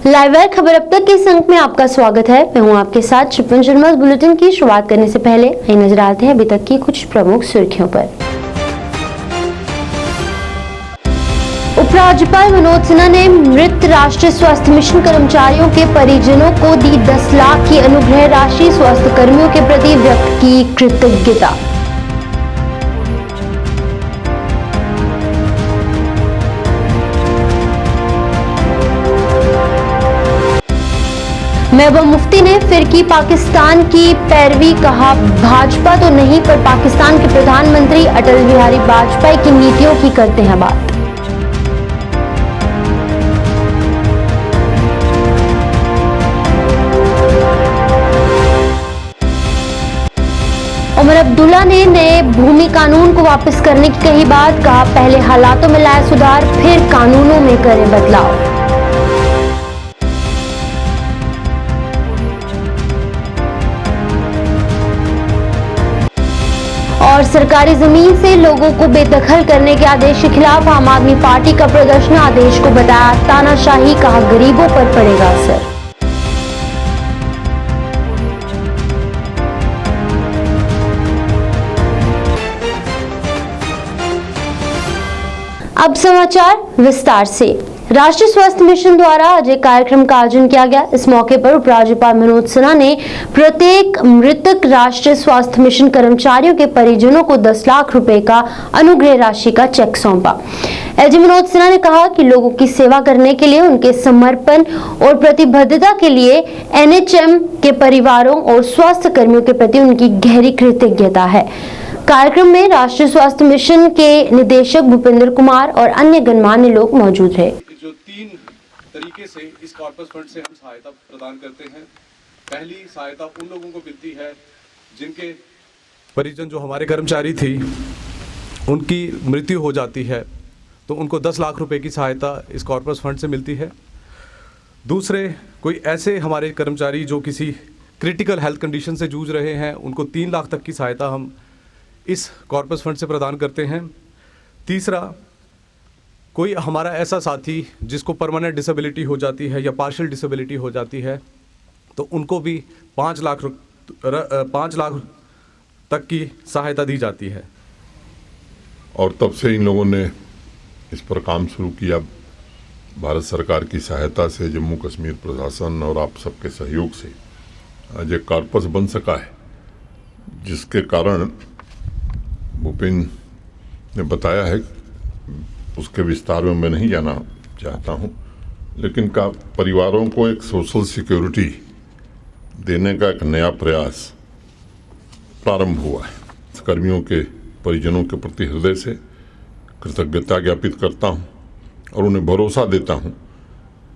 Live wire खबर अब तक के इस अंक में आपका स्वागत है। मैं हूं आपके साथ शिपन शर्मा। बुलेटिन की शुरुआत करने से पहले आइए नजर आते हैं अभी तक की कुछ प्रमुख सुर्खियों पर। उपराज्यपाल मनोज सिन्हा ने मृत राष्ट्रीय स्वास्थ्य मिशन कर्मचारियों के परिजनों को दी 10 लाख की अनुग्रह राशि। स्वास्थ्य कर्मियों के प्रति व्यक्त की कृतज्ञता। महबूबा मुफ्ती ने फिर की पाकिस्तान की पैरवी। कहा, भाजपा तो नहीं पर पाकिस्तान के प्रधानमंत्री अटल बिहारी वाजपेयी की नीतियों की करते हैं बात। उमर अब्दुल्ला ने नए भूमि कानून को वापस करने की कही बात। कहा, पहले हालातों में लाए सुधार, फिर कानूनों में करें बदलाव। और सरकारी जमीन से लोगों को बेदखल करने के आदेश के खिलाफ आम आदमी पार्टी का प्रदर्शन। आदेश को बताया तानाशाही। कहा, गरीबों पर पड़ेगा असर। अब समाचार विस्तार से। राष्ट्रीय स्वास्थ्य मिशन द्वारा आज एक कार्यक्रम का आयोजन किया गया। इस मौके पर उपराज्यपाल मनोज सिन्हा ने प्रत्येक मृतक राष्ट्रीय स्वास्थ्य मिशन कर्मचारियों के परिजनों को 10 लाख रुपए का अनुग्रह राशि का चेक सौंपा। एलजी मनोज सिन्हा ने कहा कि लोगों की सेवा करने के लिए उनके समर्पण और प्रतिबद्धता के लिए एनएचएम के परिवारों और स्वास्थ्य कर्मियों के प्रति उनकी गहरी कृतज्ञता है। कार्यक्रम में राष्ट्रीय स्वास्थ्य मिशन के निदेशक भूपेंद्र कुमार और अन्य गणमान्य लोग मौजूद रहे। जो 3 तरीके से इस कॉर्पस फंड से हम सहायता प्रदान करते हैं। पहली सहायता उन लोगों को मिलती है जिनके परिजन जो हमारे कर्मचारी थी उनकी मृत्यु हो जाती है, तो उनको 10 लाख रुपए की सहायता इस कॉर्पस फंड से मिलती है। दूसरे, कोई ऐसे हमारे कर्मचारी जो किसी क्रिटिकल हेल्थ कंडीशन से जूझ रहे हैं, उनको 3 लाख तक की सहायता हम इस कॉर्पस फंड से प्रदान करते हैं। तीसरा, कोई हमारा ऐसा साथी जिसको परमानेंट डिसेबिलिटी हो जाती है या पार्शियल डिसेबिलिटी हो जाती है, तो उनको भी 5 लाख तक की सहायता दी जाती है। और तब से इन लोगों ने इस पर काम शुरू किया। भारत सरकार की सहायता से, जम्मू कश्मीर प्रशासन और आप सबके सहयोग से आज एक कॉर्पस बन सका है, जिसके कारण भूपेन ने बताया है। उसके विस्तार में मैं नहीं जाना चाहता हूं, लेकिन का परिवारों को एक सोशल सिक्योरिटी देने का एक नया प्रयास प्रारंभ हुआ है। कर्मियों के परिजनों के प्रति हृदय से कृतज्ञता ज्ञापित करता हूं और उन्हें भरोसा देता हूं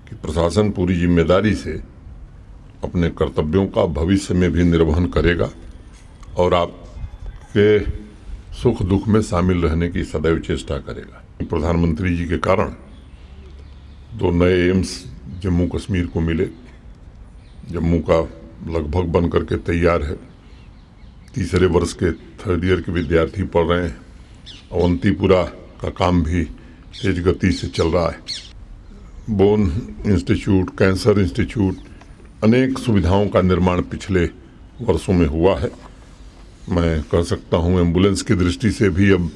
कि प्रशासन पूरी जिम्मेदारी से अपने कर्तव्यों का भविष्य में भी निर्वहन करेगा और आपके सुख दुख में शामिल रहने की सदैव चेष्टा करेगा। प्रधानमंत्री जी के कारण 2 नए एम्स जम्मू कश्मीर को मिले। जम्मू का लगभग बन करके तैयार है। तीसरे वर्ष के 3rd ईयर के विद्यार्थी पढ़ रहे हैं। अवंतीपुरा का काम भी तेज गति से चल रहा है। बोन इंस्टीट्यूट, कैंसर इंस्टीट्यूट, अनेक सुविधाओं का निर्माण पिछले वर्षों में हुआ है। मैं कह सकता हूँ एम्बुलेंस की दृष्टि से भी अब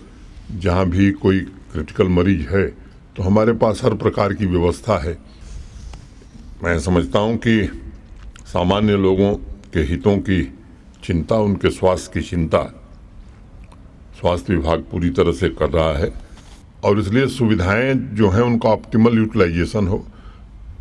जहाँ भी कोई क्रिटिकल मरीज है तो हमारे पास हर प्रकार की व्यवस्था है। मैं समझता हूँ कि सामान्य लोगों के हितों की चिंता, उनके स्वास्थ्य की चिंता स्वास्थ्य विभाग पूरी तरह से कर रहा है और इसलिए सुविधाएं जो हैं उनका ऑप्टिमल यूटिलाइजेशन हो।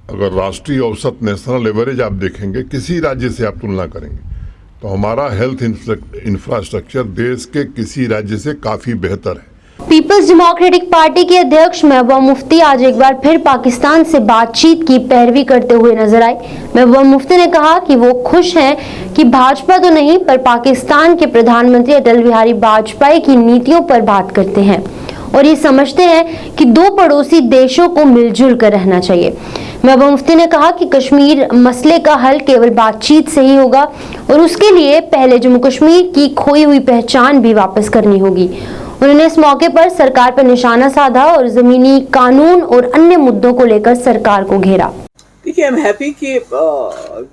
अगर राष्ट्रीय औसत, नेशनल एवरेज आप देखेंगे, किसी राज्य से आप तुलना करेंगे तो हमारा हेल्थ इंफ्रास्ट्रक्चर देश के किसी राज्य से काफी बेहतर है। पीपल्स डेमोक्रेटिक पार्टी के अध्यक्ष महबूबा मुफ्ती आज एक बार फिर पाकिस्तान से बातचीत की पैरवी करते हुए नजर आई। महबूबा मुफ्ती ने कहा कि वो खुश हैं कि भाजपा तो नहीं पर पाकिस्तान के प्रधानमंत्री अटल बिहारी वाजपेयी की नीतियों पर बात करते हैं और ये समझते हैं कि 2 पड़ोसी देशों को मिलजुल कर रहना चाहिए। महबूबा मुफ्ती ने कहा कि कश्मीर मसले का हल केवल बातचीत से ही होगा और उसके लिए पहले जम्मू कश्मीर की खोई हुई पहचान भी वापस करनी होगी। उन्होंने इस मौके पर सरकार पर निशाना साधा और जमीनी कानून और अन्य मुद्दों को लेकर सरकार को घेरा। देखिए, आई एम हैप्पी कि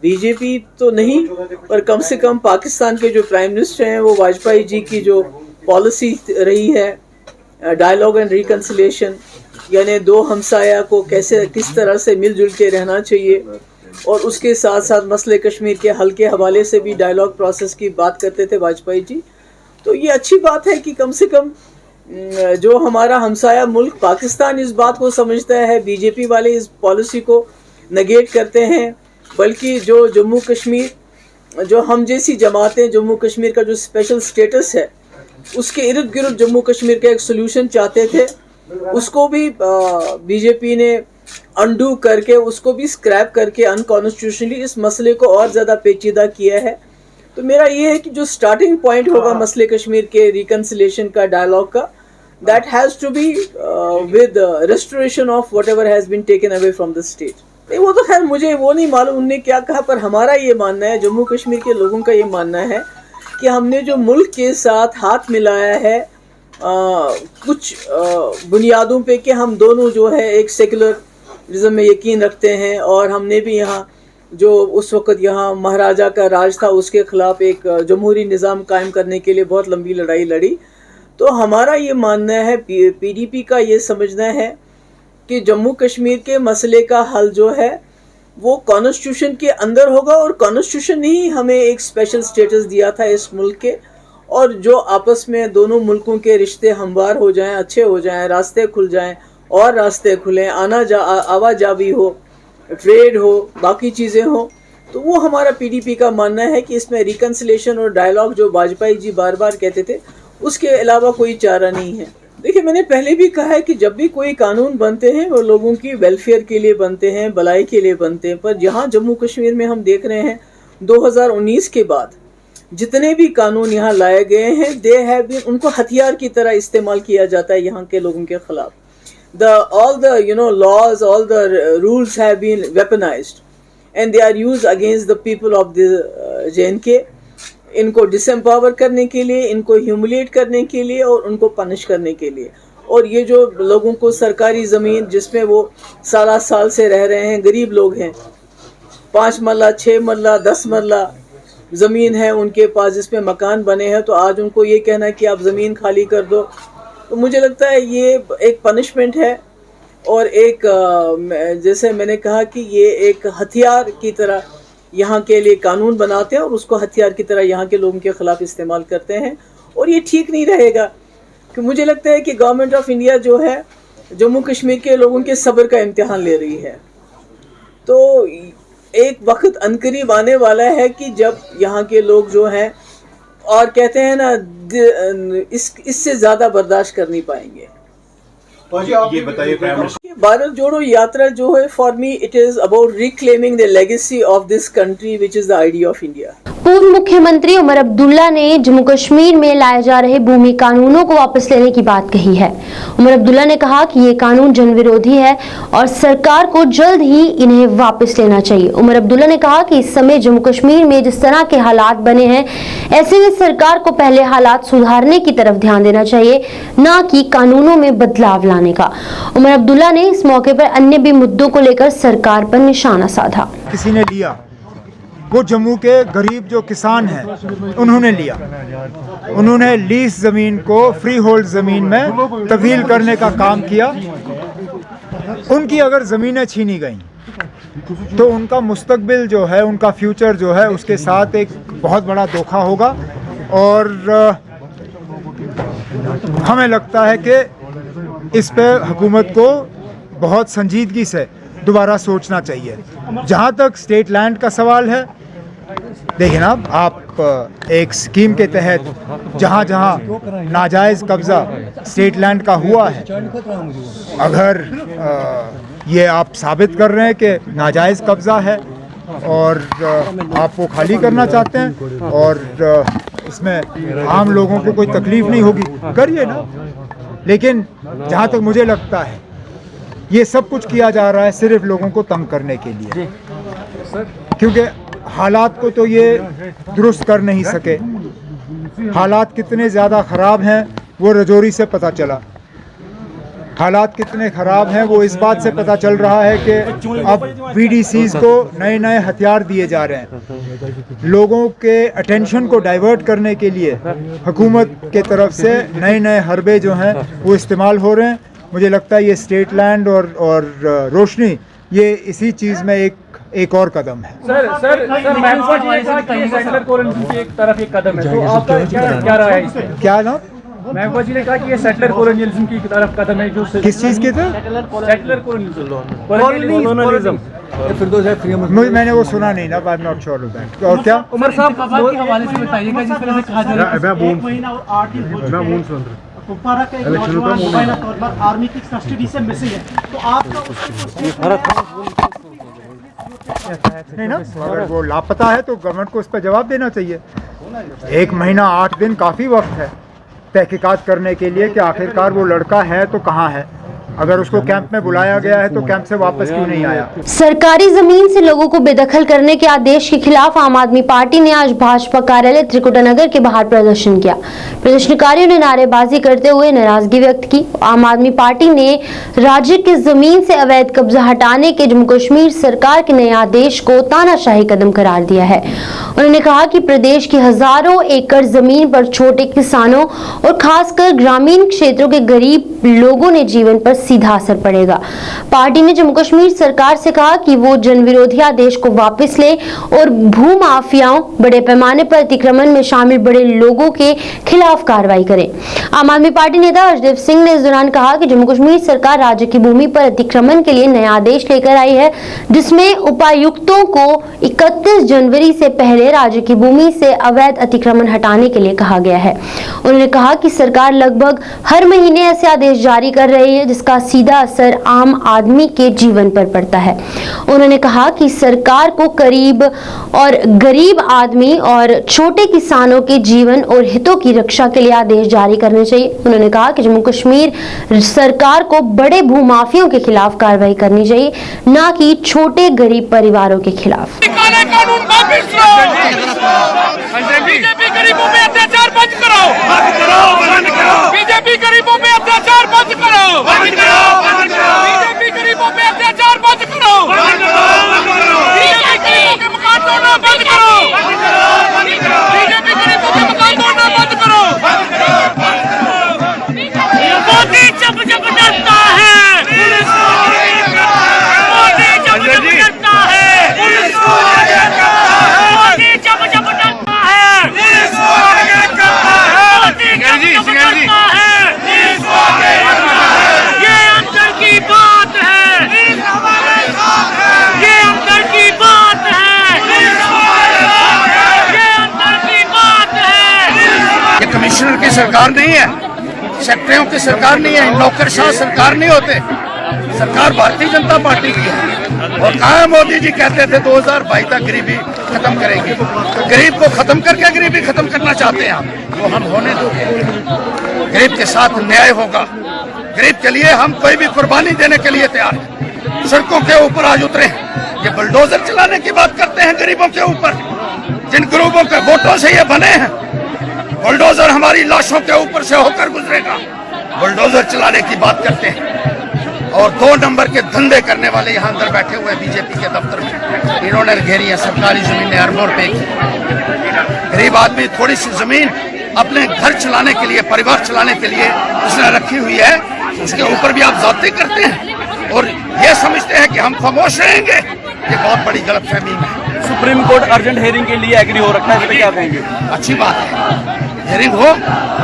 बीजेपी तो नहीं, पर कम से कम पाकिस्तान के जो प्राइम मिनिस्टर हैं वो वाजपेयी जी की जो पॉलिसी रही है डायलॉग एंड रिकन्सिलिएशन, यानी दो हमसाया को कैसे किस तरह से मिलजुल के रहना चाहिए, और उसके साथ साथ मसले कश्मीर के हल के हवाले से भी डायलॉग प्रोसेस की बात करते थे वाजपेयी जी। तो ये अच्छी बात है कि कम से कम जो हमारा हमसाया मुल्क पाकिस्तान इस बात को समझता है, बीजेपी वाले इस पॉलिसी को नेगेट करते हैं, बल्कि जो जम्मू कश्मीर, जो हम जैसी जमातें जम्मू कश्मीर का जो स्पेशल स्टेटस है उसके इर्द गिर्द जम्मू कश्मीर का एक सोल्यूशन चाहते थे, उसको भी बीजेपी ने अंडू करके, उसको भी स्क्रैप करके अनकॉन्स्टिट्यूशनली इस मसले को और ज़्यादा पेचीदा किया है। तो मेरा ये है कि जो स्टार्टिंग पॉइंट होगा मसले कश्मीर के रिकन्सिलिएशन का, डायलॉग का, that has to be with restoration of whatever has been taken away from the state. वो तो खैर मुझे वो नहीं मालूम उनने क्या कहा, पर हमारा ये मानना है, जम्मू कश्मीर के लोगों का ये मानना है कि हमने जो मुल्क के साथ हाथ मिलाया है कुछ बुनियादों पे कि हम दोनों जो है एक सेकुलरिज्म में यकीन रखते हैं, और हमने भी यहाँ जो उस वक़्त यहाँ महाराजा का राज था उसके ख़िलाफ़ एक जमहूरी निज़ाम कायम करने के लिए बहुत लंबी लड़ाई लड़ी। तो हमारा ये मानना है, पीडीपी का ये समझना है कि जम्मू कश्मीर के मसले का हल जो है वो कॉन्स्टिट्यूशन के अंदर होगा, और कॉन्स्टिट्यूशन ने ही हमें एक स्पेशल स्टेटस दिया था इस मुल्क के, और जो आपस में दोनों मुल्कों के रिश्ते हमवार हो जाएं, अच्छे हो जाएं, रास्ते खुल जाएं और रास्ते खुलें, आवाजावी हो, ट्रेड हो, बाकी चीज़ें हो, तो वो हमारा पीडीपी का मानना है कि इसमें रिकन्सिलिएशन और डायलॉग जो वाजपेयी जी बार बार कहते थे उसके अलावा कोई चारा नहीं है। देखिए, मैंने पहले भी कहा है कि जब भी कोई कानून बनते हैं वो लोगों की वेलफेयर के लिए बनते हैं, भलाई के लिए बनते हैं, पर जहाँ जम्मू कश्मीर में हम देख रहे हैं 2019 के बाद जितने भी कानून यहाँ लाए गए हैं, दे हैव बीन, उनको हथियार की तरह इस्तेमाल किया जाता है यहाँ के लोगों के खिलाफ। all the laws, all the rules have been weaponized and they are used against the people of the JNK, इनको डिसएम्पावर करने के लिए, इनको ह्यूमिलेट करने के लिए और उनको पनिश करने के लिए। और ये जो लोगों को सरकारी ज़मीन जिसमें वो साल से रह रहे हैं, गरीब लोग हैं, 5 मरला 6 मरला 10 मरला ज़मीन है उनके पास जिसमें मकान बने हैं, तो आज उनको ये कहना कि आप ज़मीन खाली कर दो, तो मुझे लगता है ये एक पनिशमेंट है। और एक जैसे मैंने कहा कि ये एक हथियार की तरह यहाँ के लिए कानून बनाते हैं और उसको हथियार की तरह यहाँ के लोगों के ख़िलाफ़ इस्तेमाल करते हैं, और ये ठीक नहीं रहेगा। कि मुझे लगता है कि गवर्नमेंट ऑफ इंडिया जो है जम्मू कश्मीर के लोगों के सब्र का इम्तिहान ले रही है। तो एक वक्त अनकरीब आने वाला है कि जब यहाँ के लोग जो हैं और कहते हैं ना, इससे ज़्यादा बर्दाश्त कर नहीं पाएंगे। ये बताइए, भारत जोड़ो यात्रा जो है, for me it is about reclaiming the legacy of this country which is the idea of India. पूर्व मुख्यमंत्री उमर अब्दुल्ला ने जम्मू कश्मीर में लाए जा रहे भूमि कानूनों को वापस लेने की बात कही है। उमर अब्दुल्ला ने कहा कि ये कानून जनविरोधी है और सरकार को जल्द ही इन्हें वापस लेना चाहिए। उमर अब्दुल्ला ने कहा कि इस समय जम्मू कश्मीर में जिस तरह के हालात बने हैं, ऐसे में सरकार को पहले हालात सुधारने की तरफ ध्यान देना चाहिए, न कि कानूनों में बदलाव लाने का। उमर अब्दुल्ला ने इस मौके पर अन्य भी मुद्दों को लेकर सरकार पर निशाना साधा। किसी ने लिया, वो जम्मू के गरीब जो किसान हैं उन्होंने लिया, उन्होंने लीज ज़मीन को फ्री होल्ड ज़मीन में तब्दील करने का काम किया। उनकी अगर ज़मीनें छीनी गई तो उनका मुस्तकबिल जो है, उनका फ्यूचर जो है, उसके साथ एक बहुत बड़ा धोखा होगा। और हमें लगता है कि इस पे हुकूमत को बहुत संजीदगी से दोबारा सोचना चाहिए। जहाँ तक स्टेट लैंड का सवाल है, देखिए ना, आप एक स्कीम के तहत जहाँ जहाँ नाजायज़ कब्ज़ा स्टेट लैंड का हुआ है, अगर ये आप साबित कर रहे हैं कि नाजायज़ कब्ज़ा है और आप वो खाली करना चाहते हैं और इसमें आम लोगों को कोई तकलीफ़ नहीं होगी, करिए ना। लेकिन जहाँ तक मुझे लगता है ये सब कुछ किया जा रहा है सिर्फ लोगों को तंग करने के लिए, क्योंकि हालात को तो ये दुरुस्त कर नहीं सके। हालात कितने ज़्यादा ख़राब हैं वो रजौरी से पता चला। हालात कितने ख़राब हैं वो इस बात से पता चल रहा है कि अब VDCs को नए नए हथियार दिए जा रहे हैं। लोगों के अटेंशन को डाइवर्ट करने के लिए हुकूमत के तरफ से नए नए हरबे जो हैं वो इस्तेमाल हो रहे हैं। मुझे लगता है ये स्टेट लैंड और रोशनी ये इसी चीज़ में एक और कदम है। सर महबूबा जी ने कहा कि ये सेटलर कॉलोनी की एक तरफ एक कदम है, तो आपका क्या राय है इसमें? क्या ना महबूबा जी ने कहा कि ये सेटलर कॉलोनियलिज्म की तरफ कदम है, जो किस चीज़ की था? Settler colonialism. मैंने वो सुना नहीं ना, I am not sure of that. और क्या उमर साहब के हवाले से बताइएगा, जिस तरह से कहा जा रहा है 1 महीना और 8 दिन हो चुके हैं, कुपवारा का एक नौजवान मुबैना तौर पर आर्मी की कस्टडी से मिसिंग है, तो आपका नहीं ना, अगर वो लापता है तो गवर्नमेंट को उस पर जवाब देना चाहिए। 1 महीना 8 दिन काफ़ी वक्त है तहकीकात करने के लिए कि आखिरकार वो लड़का है तो कहाँ है। अगर उसको कैंप में बुलाया गया है तो कैंप से वापस क्यों नहीं आया? सरकारी जमीन से लोगों को बेदखल करने के आदेश के खिलाफ आम आदमी पार्टी ने आज भाजपा कार्यालय त्रिकुटा नगर के बाहर प्रदर्शन किया। प्रदर्शनकारियों ने नारेबाजी करते हुए नाराजगी व्यक्त की। आम आदमी पार्टी ने राज्य की जमीन से अवैध कब्जा हटाने के जम्मू कश्मीर सरकार के नए आदेश को तानाशाही कदम करार दिया है। उन्होंने कहा कि प्रदेश की हजारों एकड़ जमीन पर छोटे किसानों और खासकर ग्रामीण क्षेत्रों के गरीब लोगों ने जीवन पर सीधा असर पड़ेगा। पार्टी ने जम्मू कश्मीर सरकार से कहा कि वो जनविरोधी आदेश को वापस ले और भू माफियाओं, बड़े पैमाने पर अतिक्रमण में शामिल बड़े लोगों के खिलाफ कार्रवाई करें। आम आदमी पार्टी नेता हर्षदेव सिंह ने इस दौरान कहा कि जम्मू कश्मीर सरकार राज्य की भूमि पर अतिक्रमण के लिए नया आदेश लेकर आई है, जिसमें उपायुक्तों को 31 जनवरी से पहले राज्य की भूमि से अवैध अतिक्रमण हटाने के लिए कहा गया है। उन्होंने कहा कि सरकार लगभग हर महीने ऐसे आदेश जारी कर रही है, जिसका सीधा असर आम आदमी के जीवन पर पड़ता है। उन्होंने कहा कि सरकार को गरीब आदमी और छोटे किसानों के जीवन और हितों की रक्षा के लिए आदेश जारी करने चाहिए। उन्होंने कहा कि जम्मू कश्मीर सरकार को बड़े भूमाफियों के खिलाफ कार्रवाई करनी चाहिए, न कि छोटे गरीब परिवारों के खिलाफ। बीजेपी गरीबों पे अत्याचार बंद करो, बीजेपी गरीबों पे अत्याचार बंद करो, बीजेपी गरीबों पे अत्याचार बंद करो, बीजेपी गरीबों के मकान तोड़ना बंद करो, बीजेपी गरीबों के मकान तोड़ना बंद करो। मोदी जब जब डरता है, मोदी जब जब डरता है, मोदी जब जब डरता है, मोदी जब जब डरता है, ये अंदर की बात है, ये अंदर की बात है, ये अंदर की बात है। ये कमिश्नर की सरकार नहीं है, सेक्रेटरियों की सरकार नहीं है, नौकरशाह सरकार नहीं होते। सरकार भारतीय जनता पार्टी की है। और कहा मोदी जी कहते थे 2022 तक गरीबी खत्म करेंगे, तो गरीब को खत्म करके गरीबी खत्म करना चाहते हैं आप, तो हम होने दो। गरीब के साथ न्याय होगा, गरीब के लिए हम कोई भी कुर्बानी देने के लिए तैयार हैं। सड़कों के ऊपर आज उतरे, ये बुलडोजर चलाने की बात करते हैं गरीबों के ऊपर, जिन गरीबों के वोटों से ये बने हैं। बुलडोजर हमारी लाशों के ऊपर से होकर गुजरेगा, बुलडोजर चलाने की बात करते हैं। और 2 नंबर के धंधे करने वाले यहाँ अंदर बैठे हुए बीजेपी के दफ्तर में, इन्होंने घेरी है सरकारी जमीनें अरबों रुपए की। गरीब आदमी थोड़ी सी जमीन अपने घर चलाने के लिए, परिवार चलाने के लिए उसने रखी हुई है, उसके ऊपर भी आप जाते करते हैं और ये समझते हैं कि हम खामोश रहेंगे। ये बहुत बड़ी गलतफहमी है। सुप्रीम कोर्ट अर्जेंट हेयरिंग के लिए एग्री हो रखा है, क्या कहेंगे? अच्छी बात है, हेयरिंग हो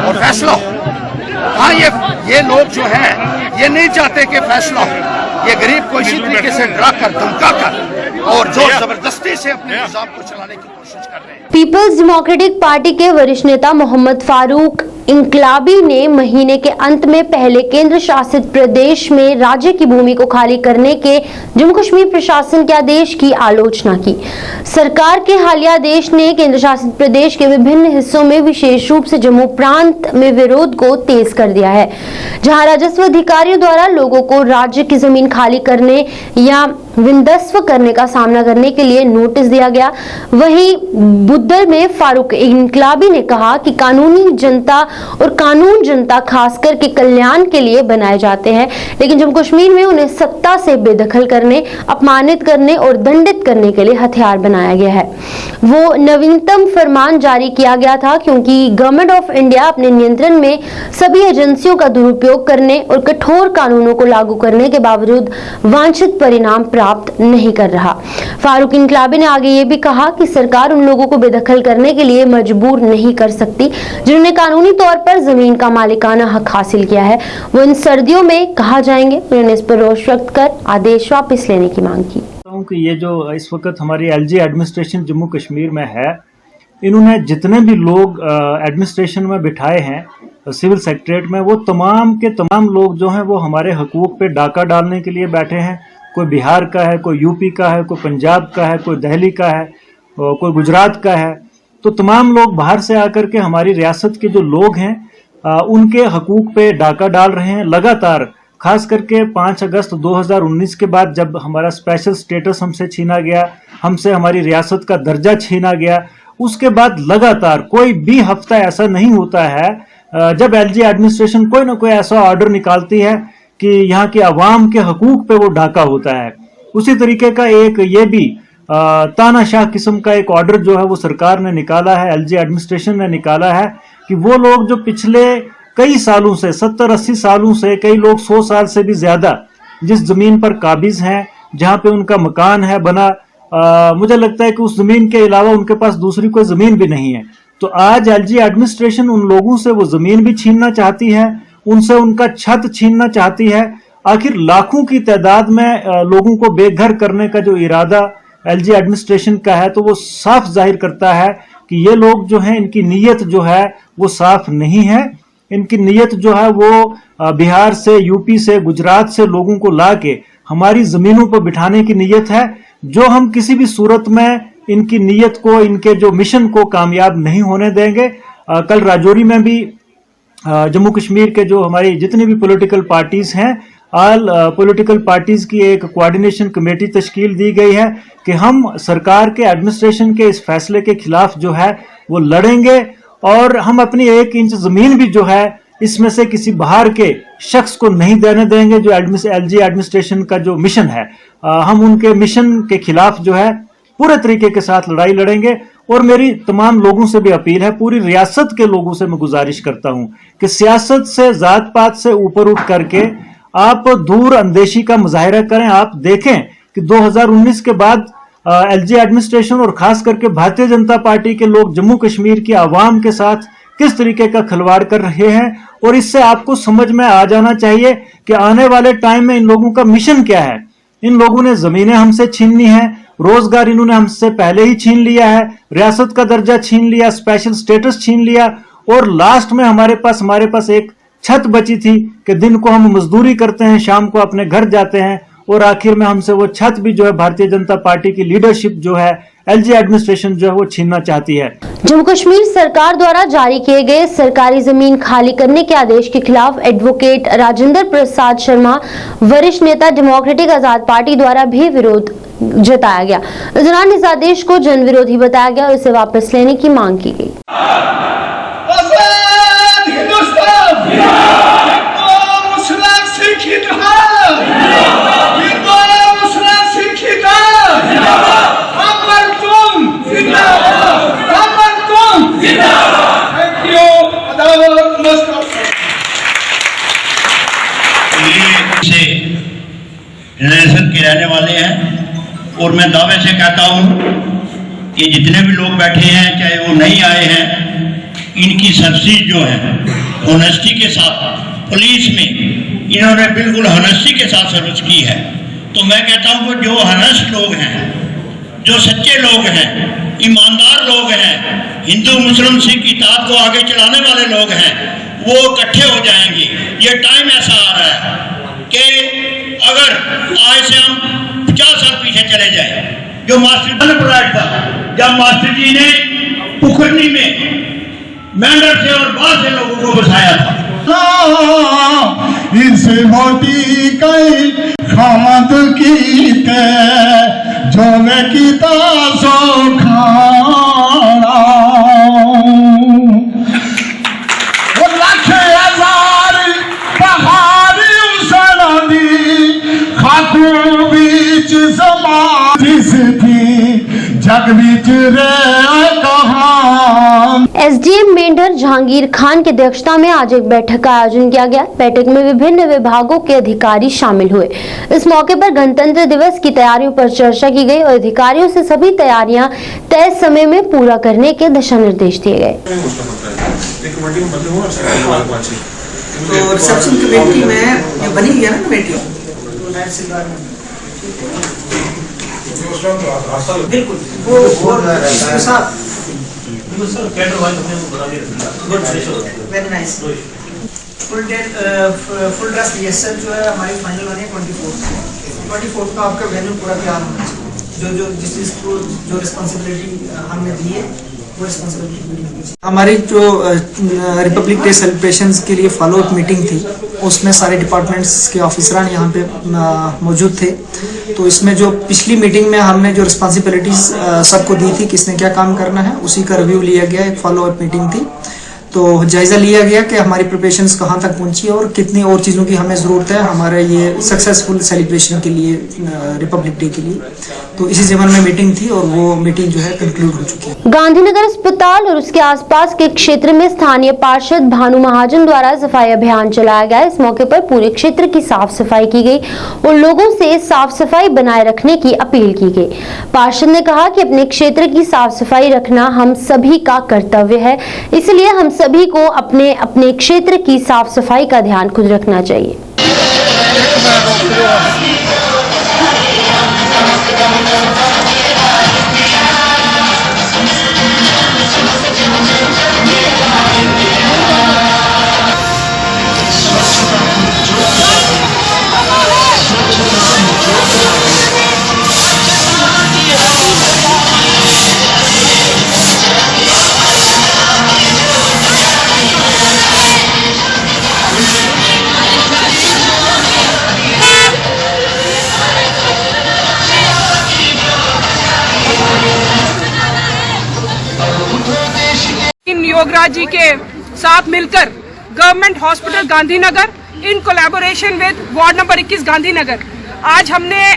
और फैसला हो। हाँ, ये लोग जो हैं ये नहीं चाहते कि फैसला हो। ये गरीब को इसी तरीके से डरा कर, धमका कर और जोर जबरदस्ती से अपने निजाम को चलाने की कोशिश कर रहे हैं। पीपल्स डेमोक्रेटिक पार्टी के वरिष्ठ नेता मोहम्मद फारूक इंकलाबी ने महीने के अंत में पहले केंद्र शासित प्रदेश में राज्य की भूमि को खाली करने के जम्मू कश्मीर प्रशासन के आदेश की आलोचना की। सरकार के हालिया आदेश ने केंद्र शासित प्रदेश के विभिन्न हिस्सों में विशेष रूप से जम्मू प्रांत में विरोध को तेज कर दिया है, जहां राजस्व अधिकारियों द्वारा लोगों को राज्य की जमीन खाली करने या विंध्यस्व करने का सामना करने के लिए नोटिस दिया गया। वहीं बुद्धल में फारूक इनकलाबी ने कहा कि कानूनी जनता और कानून जनता खासकर के कल्याण के लिए बनाए जाते हैं, लेकिन जम्मू कश्मीर में उन्हें सत्ता से बेदखल करने, अपमानित करने और दंडित करने के लिए हथियार बनाया गया है। वो नवीनतम फरमान जारी किया गया था क्योंकि गवर्नमेंट ऑफ इंडिया अपने नियंत्रण में सभी एजेंसियों का दुरुपयोग करने और कठोर कानूनों को लागू करने के बावजूद वांछित परिणाम प्राप्त नहीं कर रहा। फारूक इनकलाबी ने आगे ये भी कहा कि सरकार उन लोगों को बेदखल करने के लिए मजबूर नहीं कर सकती जिन्होंने कानूनी तौर पर जमीन का मालिकाना हक हासिल किया है। वो इन सर्दियों में कहा जाएंगे। उन्होंने इस पर रोष व्यक्त कर आदेश वापस लेने की मांग की। कि ये जो इस वक्त हमारी एलजी एडमिनिस्ट्रेशन जम्मू कश्मीर में है, इन्होंने जितने भी लोग एडमिनिस्ट्रेशन में बिठाए हैं सिविल सेक्रेटरीट में, वो तमाम के तमाम लोग जो हैं वो हमारे हकूक़ पे डाका डालने के लिए बैठे हैं। कोई बिहार का है, कोई यूपी का है, कोई पंजाब का है, कोई दिल्ली का है, कोई गुजरात का है। तो तमाम लोग बाहर से आकर के हमारी रियासत के जो लोग हैं उनके हकूक़ पे डाका डाल रहे हैं लगातार। खास करके 5 अगस्त 2019 के बाद जब हमारा स्पेशल स्टेटस हमसे छीना गया, हमसे हमारी रियासत का दर्जा छीना गया, उसके बाद लगातार कोई भी हफ्ता ऐसा नहीं होता है जब एलजी एडमिनिस्ट्रेशन कोई ना कोई ऐसा ऑर्डर निकालती है कि यहाँ के अवाम के हकूक पे वो डाका होता है। उसी तरीके का एक ये भी तानाशाह किस्म का एक ऑर्डर जो है वो सरकार ने निकाला है, एलजी एडमिनिस्ट्रेशन ने निकाला है कि वो लोग जो पिछले कई सालों से 70-80 सालों से, कई लोग 100 साल से भी ज्यादा जिस जमीन पर काबिज हैं, जहां पे उनका मकान है बना, मुझे लगता है कि उस जमीन के अलावा उनके पास दूसरी कोई जमीन भी नहीं है। तो आज एलजी एडमिनिस्ट्रेशन उन लोगों से वो जमीन भी छीनना चाहती है, उनसे उनका छत छीनना चाहती है। आखिर लाखों की तादाद में लोगों को बेघर करने का जो इरादा एलजी एडमिनिस्ट्रेशन का है, तो वो साफ जाहिर करता है कि ये लोग जो हैं इनकी नीयत जो है वो साफ नहीं है। इनकी नीयत जो है वो बिहार से, यूपी से, गुजरात से लोगों को ला के हमारी जमीनों पर बिठाने की नीयत है, जो हम किसी भी सूरत में इनकी नीयत को, इनके जो मिशन को कामयाब नहीं होने देंगे। कल राजौरी में भी जम्मू कश्मीर के जो हमारी जितनी भी पॉलिटिकल पार्टीज हैं, ऑल पॉलिटिकल पार्टीज की एक कोऑर्डिनेशन कमेटी तश्कील दी गई है कि हम सरकार के एडमिनिस्ट्रेशन के इस फैसले के खिलाफ जो है वो लड़ेंगे और हम अपनी 1 इंच जमीन भी जो है इसमें से किसी बाहर के शख्स को नहीं देने देंगे। जो एलजी एडमिनिस्ट्रेशन का जो मिशन है, हम उनके मिशन के खिलाफ जो है पूरे तरीके के साथ लड़ाई लड़ेंगे। और मेरी तमाम लोगों से भी अपील है, पूरी रियासत के लोगों से मैं गुजारिश करता हूं कि सियासत से, जात पात से ऊपर उठ करके आप दूर अंदेशी का मुजाहिरा करें। आप देखें कि 2019 के बाद एलजी एडमिनिस्ट्रेशन और खास करके भारतीय जनता पार्टी के लोग जम्मू कश्मीर की आवाम के साथ किस तरीके का खिलवाड़ कर रहे हैं, और इससे आपको समझ में आ जाना चाहिए कि आने वाले टाइम में इन लोगों का मिशन क्या है। इन लोगों ने जमीनें हमसे छीननी है, रोजगार इन्होंने हमसे पहले ही छीन लिया है, रियासत का दर्जा छीन लिया, स्पेशल स्टेटस छीन लिया, और लास्ट में हमारे पास एक छत बची थी कि दिन को हम मजदूरी करते हैं, शाम को अपने घर जाते हैं, और आखिर में हमसे वो छत भी जो है भारतीय जनता पार्टी की लीडरशिप जो है, एलजी एडमिनिस्ट्रेशन जो है वो छीनना चाहती है। जम्मू कश्मीर सरकार द्वारा जारी किए गए सरकारी जमीन खाली करने के आदेश के खिलाफ एडवोकेट राजेंद्र प्रसाद शर्मा, वरिष्ठ नेता डेमोक्रेटिक आजाद पार्टी द्वारा भी विरोध जताया गया। इस दौरान इस आदेश को जन विरोधी बताया गया और इसे वापस लेने की मांग की गई। रिलेशन के रहने वाले हैं और मैं दावे से कहता हूं कि जितने भी लोग बैठे हैं, चाहे वो नहीं आए हैं, इनकी सर्विस जो है ऑनेस्टी के साथ पुलिस में इन्होंने बिल्कुल हॉनेस्टी के साथ सर्विस की है। तो मैं कहता हूं कि जो हॉनेस्ट लोग हैं, जो सच्चे लोग हैं, ईमानदार लोग हैं, हिंदू मुस्लिम सिख इताद को आगे चलाने वाले लोग हैं, वो इकट्ठे हो जाएंगे। ये टाइम ऐसा आ रहा है कि अगर आज से हम 50 साल पीछे चले जाए, जो मास्टर प्रोजेक्ट था, जब मास्टर जी ने पुखरनी में मेंढर से और बाहर से लोगों को बसाया था, इस मोटी कई खामद कीते जो मैं कीता सो खाना वो लख हजार पहाड़ी उसना दी खाकू बीच समाधि थी जग बीच रे कहां। एसडीएम मेंढर जहांगीर खान की अध्यक्षता में आज एक बैठक का आयोजन किया गया। बैठक में विभिन्न विभागों के अधिकारी शामिल हुए। इस मौके पर गणतंत्र दिवस की तैयारियों पर चर्चा की गई और अधिकारियों से सभी तैयारियां तय समय में पूरा करने के दिशा निर्देश दिए गए। तो रिसेप्शन कमेटी में बनी गया ना कमेटी, बिल्कुल वो उसके साथ very nice full dress rehearsal जो है हमारी फाइनल होनी है 24 का आपका वेन्यू पूरा तैयार होना चाहिए। जो जिस चीज़ को जो रिस्पॉन्सिबिलिटी हमने दी है वो रिस्पॉन्सिबिलिटी पूरी होनी चाहिए। हमारी जो रिपब्लिक डे सेलिब्रेशंस के लिए फॉलोअप मीटिंग थी उसमें सारे डिपार्टमेंट्स के ऑफिसरान यहाँ पे मौजूद थे। तो इसमें जो पिछली मीटिंग में हमने जो रिस्पॉन्सिबिलिटीज सबको दी थी किसने क्या काम करना है उसी का रिव्यू लिया गया। एक फॉलोअप मीटिंग थी तो जायज़ा लिया गया कि हमारी प्रिपरेशंस कहाँ तक पहुँची है और कितनी और चीज़ों की हमें ज़रूरत है हमारे ये सक्सेसफुल सेलिब्रेशन के लिए रिपब्लिक डे के लिए। तो इसी ज़मन में मीटिंग थी और वो मीटिंग जो है कंक्लूड हो चुकी है। गांधीनगर अस्पताल और उसके आसपास के क्षेत्र में स्थानीय पार्षद भानु महाजन द्वारा सफाई अभियान चलाया गया। इस मौके पर पूरे क्षेत्र की साफ सफाई की गई और लोगों से साफ सफाई बनाए रखने की अपील की गई। पार्षद ने कहा कि अपने क्षेत्र की साफ सफाई रखना हम सभी का कर्तव्य है, इसलिए हम सभी को अपने अपने क्षेत्र की साफ सफाई का ध्यान खुद रखना चाहिए। योगराज जी के साथ मिलकर government hospital Gandhinagar in collaboration with ward number 21 Gandhinagar आज हमने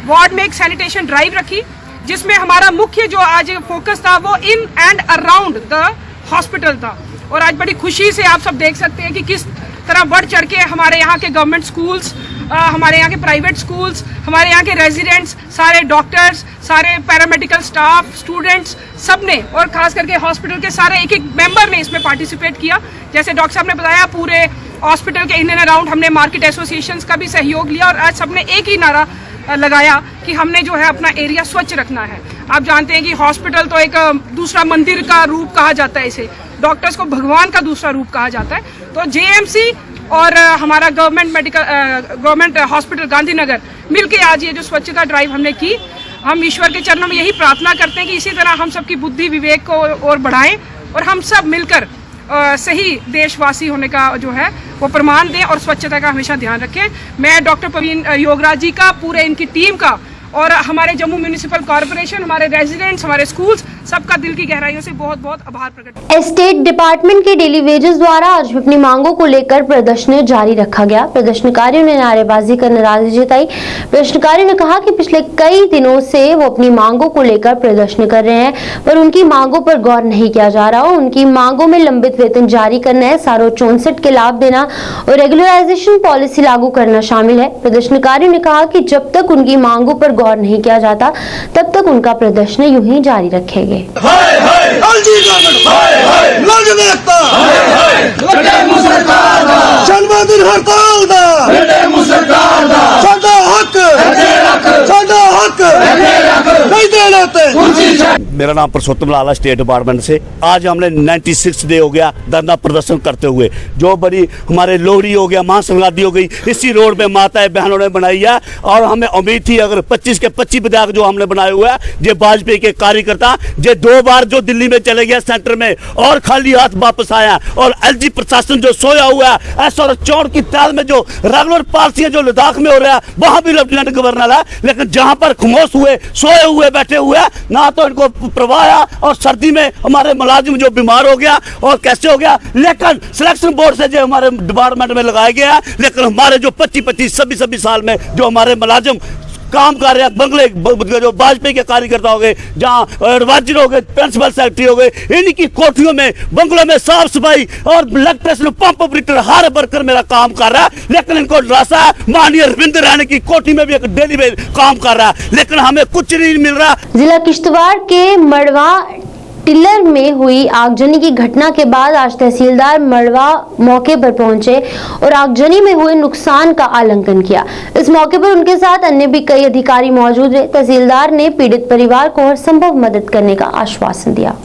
वार्ड में एक सैनिटेशन ड्राइव रखी जिसमें हमारा मुख्य जो आज फोकस था वो in and around the hospital था। और आज बड़ी खुशी से आप सब देख सकते हैं कि किस तरह बढ़ चढ़ के हमारे यहाँ के गवर्नमेंट स्कूल्स, हमारे यहाँ के प्राइवेट स्कूल्स, हमारे यहाँ के रेजिडेंट्स, सारे डॉक्टर्स, सारे पैरामेडिकल स्टाफ, स्टूडेंट्स, सब ने और खास करके हॉस्पिटल के सारे एक एक मेंबर ने इसमें पार्टिसिपेट किया। जैसे डॉक्टर साहब ने बताया पूरे हॉस्पिटल के इन एंड अराउंड हमने मार्केट एसोसिएशंस का भी सहयोग लिया और आज सबने एक ही नारा लगाया कि हमने जो है अपना एरिया स्वच्छ रखना है। आप जानते हैं कि हॉस्पिटल तो एक दूसरा मंदिर का रूप कहा जाता है, इसे डॉक्टर्स को भगवान का दूसरा रूप कहा जाता है। तो जेएमसी और हमारा गवर्नमेंट हॉस्पिटल गांधीनगर मिलके आज ये जो स्वच्छता ड्राइव हमने की, हम ईश्वर के चरणों में यही प्रार्थना करते हैं कि इसी तरह हम सबकी बुद्धि विवेक को और बढ़ाएं और हम सब मिलकर सही देशवासी होने का जो है वो प्रमाण दें और स्वच्छता का हमेशा ध्यान रखें। मैं डॉक्टर प्रवीण योगराज जी का, पूरे इनकी टीम का और हमारे जम्मू म्यूनिसिपल कॉर्पोरेशन, हमारे रेजिडेंट्स, हमारे स्कूल्स, सबका दिल की गहराइयों से बहुत बहुत आभार प्रकट। स्टेट डिपार्टमेंट के डेली वेजेस द्वारा आज अपनी मांगों को लेकर प्रदर्शन जारी रखा गया। प्रदर्शनकारियों ने नारेबाजी कर नाराजगी जताई। प्रदर्शनकारियों ने कहा कि पिछले कई दिनों से वो अपनी मांगों को लेकर प्रदर्शन कर रहे हैं पर उनकी मांगों पर गौर नहीं किया जा रहा। उनकी मांगों में लंबित वेतन जारी करना है, सारो 64 के लाभ देना और रेगुलराइजेशन पॉलिसी लागू करना शामिल है। प्रदर्शनकारियों ने कहा कि जब तक उनकी मांगों पर गौर नहीं किया जाता तब तक उनका प्रदर्शन यूं ही जारी रखेंगे। जन्मदिन हड़ताल दा साडा हक नहीं देना ते। मेरा नाम पुरुषोत्तम लाल है, स्टेट डिपार्टमेंट से। आज हमने 96 डे हो गया धरना प्रदर्शन करते हुए। जो बड़ी हमारे लोहड़ी हो गया, महाशिवरात्रि हो गई, इसी रोड पे माताएं बहनों ने बनाई है। और हमें उम्मीद थी अगर 25 के 25 विधायक जो हमने बनाए हुए हैं, ये वाजपेयी के कार्यकर्ता, ये 2 बार जो दिल्ली में चले गया सेंटर में और खाली हाथ वापस आया। और एलजी प्रशासन जो सोया हुआ है, ऐसा चौड़ की ताल में जो रेगुलर पॉलिसी जो लद्दाख में हो रहा है, वहां भी लेफ्टिनेंट गवर्नर है, लेकिन जहां पर खामोश हुए, सोए हुए, बैठे हुए, ना तो इनको प्रवाह आया। और सर्दी में हमारे मुलाजिम जो बीमार हो गया और कैसे हो गया। लेकिन सिलेक्शन बोर्ड से जो हमारे डिपार्टमेंट में लगाया गया है, लेकिन हमारे जो 25-25 26 साल में जो हमारे मुलाजिम काम कर रहे हैं, बंगले जो वाजपेयी के कार्यकर्ता हो गए, जहाँ एडवाइजर हो गए, प्रिंसिपल सेक्रेटरी हो गए, इनकी कोठियों में, बंगलों में साफ सफाई और इलेक्ट्रिसिटी पंप ऑपरेटर हर वर्कर मेरा काम कर रहा है। लेकिन इनको रास्ता है माननीय रविंद्र रैना की कोठी में भी एक डेली में काम कर रहा है, लेकिन हमें कुछ नहीं मिल रहा। जिला किश्तवाड़ के मड़वा टिल्लर में हुई आगजनी की घटना के बाद आज तहसीलदार मड़वा मौके पर पहुंचे और आगजनी में हुए नुकसान का आकलन किया। इस मौके पर उनके साथ अन्य भी कई अधिकारी मौजूद रहे। तहसीलदार ने पीड़ित परिवार को हर संभव मदद करने का आश्वासन दिया।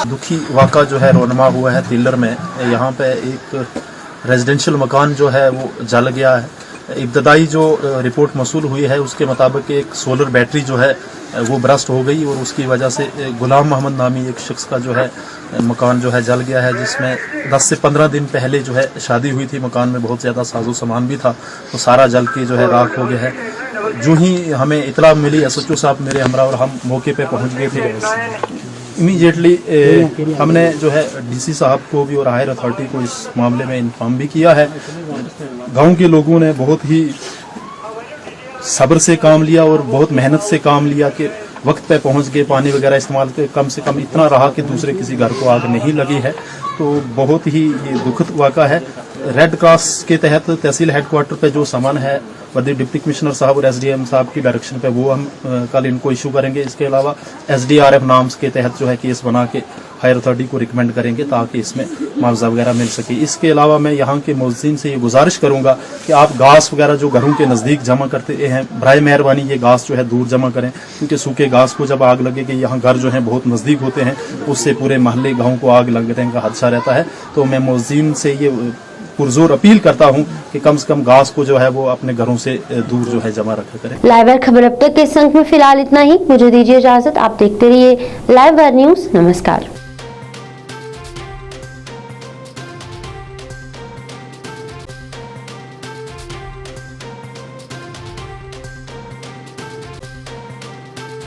दुखी वाक़ा जो है रोनमा हुआ है तिल्लर में। यहाँ पे एक रेजिडेंशियल मकान जो है वो जल गया है। इब्तदाई जो रिपोर्ट मसूल हुई है उसके मुताबिक एक सोलर बैटरी जो है वो ब्रस्ट हो गई और उसकी वजह से गुलाम मोहम्मद नामी एक शख्स का जो है मकान जो है जल गया है, जिसमें 10 से 15 दिन पहले जो है शादी हुई थी। मकान में बहुत ज़्यादा साजो सामान भी था, तो सारा जल के जो है राख हो गया है। जो ही हमें इतला मिली, एसएचओ साहब मेरे हमरा और हम मौके पे पहुंच गए थे। इमीडिएटली हमने जो है डीसी साहब को भी और हायर अथॉरिटी को इस मामले में इन्फॉर्म भी किया है। गांव के लोगों ने बहुत ही सब्र से काम लिया और बहुत मेहनत से काम लिया कि वक्त पे पहुंच गए। पानी वगैरह इस्तेमाल के कम से कम इतना रहा कि दूसरे किसी घर को आग नहीं लगी है। तो बहुत ही ये दुखद वाक़ा है। रेड क्रॉस के तहत तहसील हेडक्वार्टर पे जो सामान है वर्दी डिप्टी कमिश्नर साहब और एसडीएम साहब की डायरेक्शन पे वो हम कल इनको इशू करेंगे। इसके अलावा एसडीआरएफ नाम्स के तहत जो है केस बना के हायर अथॉरिटी को रिकमेंड करेंगे ताकि इसमें मुआवजा वगैरह मिल सके। इसके अलावा मैं यहाँ के मुअज़्ज़िन से ये गुजारिश करूँगा कि आप घास वगैरह जो घरों के नज़दीक जमा करते हैं, बराए मेहरबानी ये घास जो है दूर जमा करें, क्योंकि सूखे घास को जब आग लगेगी, यहाँ घर जो है बहुत नज़दीक होते हैं, उससे पूरे महल्ले गाँव को आग लगने का हादसा रहता है। तो मैं मुअज़्ज़िन से ये पुरजोर अपील करता हूं कि कम से कम घास को जो है वो अपने घरों से दूर जो है जमा रखा करें। लाइव खबर अब तक के इस अंक में फिलहाल इतना ही। मुझे दीजिए इजाजत। आप देखते रहिए लाइव न्यूज। नमस्कार।